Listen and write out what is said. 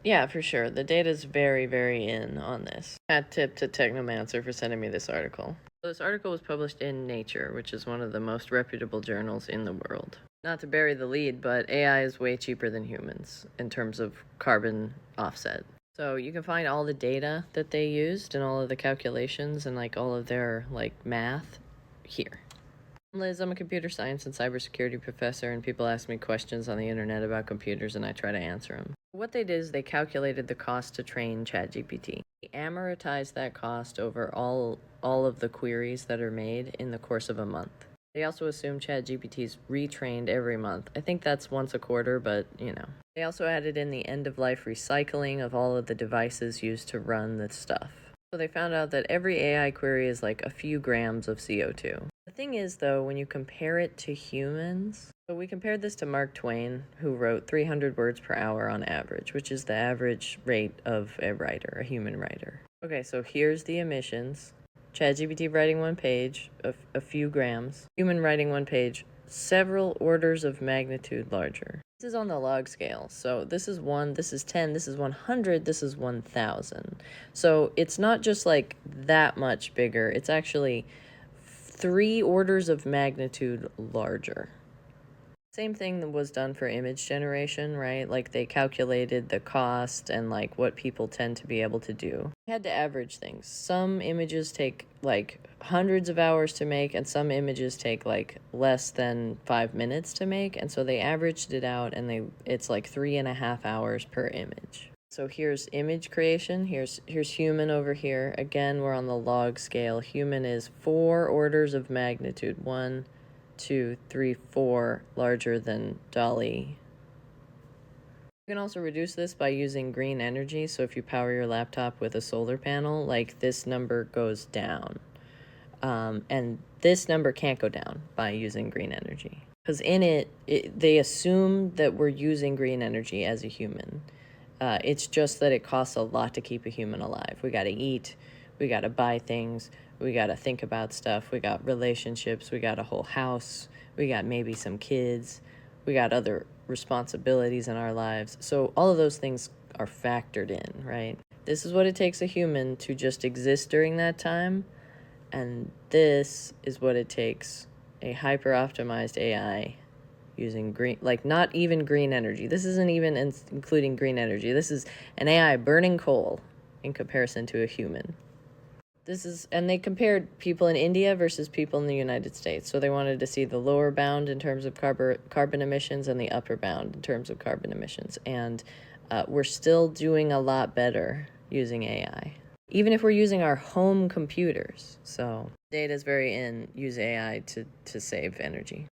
Yeah, for sure. The data's very, very in on this. Hat tip to Technomancer for sending me this article. This article was published in Nature, which is one of the most reputable journals in the world. Not to bury the lead, but AI is way cheaper than humans in terms of carbon offset. So you can find all the data that they used and all of the calculations and like all of their like math here. I'm Liz, I'm a computer science and cybersecurity professor, and people ask me questions on the internet about computers and I try to answer them. What they did is they calculated the cost to train ChatGPT. They amortized that cost over all of the queries that are made in the course of a month. They also assume ChatGPT's retrained every month. I think that's once a quarter, but you know. They also added in the end-of-life recycling of all of the devices used to run the stuff. So they found out that every AI query is like a few grams of CO2. The thing is, though, when you compare it to humans, so we compared this to Mark Twain, who wrote 300 words per hour on average, which is the average rate of a writer, a human writer. Okay, so here's the emissions. ChatGPT writing one page, a few grams. Human writing one page, several orders of magnitude larger. This is on the log scale. So this is 1, this is 10, this is 100, this is 1,000. So it's not just like that much bigger. It's actually 3 orders of magnitude larger. Same thing that was done for image generation, right? Like they calculated the cost and like what people tend to be able to do. They had to average things. Some images take like hundreds of hours to make, and some images take like less than 5 minutes to make. And so they averaged it out, and it's like 3.5 hours per image. So here's image creation. Here's human over here. Again, we're on the log scale. Human is 4 orders of magnitude. 1, 2, 3, 4 larger than Dolly. You can also reduce this by using green energy. So if you power your laptop with a solar panel, like this number goes down. And this number can't go down by using green energy. Because in it, they assume that we're using green energy as a human. It's just that it costs a lot to keep a human alive. We got to eat, we got to buy things, we got to think about stuff, we got relationships, we got a whole house, we got maybe some kids, we got other responsibilities in our lives. So all of those things are factored in, right? This is what it takes a human to just exist during that time, and this is what it takes a hyper-optimized AI using green, like not even green energy. This isn't even including green energy. This is an AI burning coal in comparison to a human. And they compared people in India versus people in the United States. So they wanted to see the lower bound in terms of carbon emissions and the upper bound in terms of carbon emissions. And we're still doing a lot better using AI, even if we're using our home computers. So data is very in, use AI to save energy.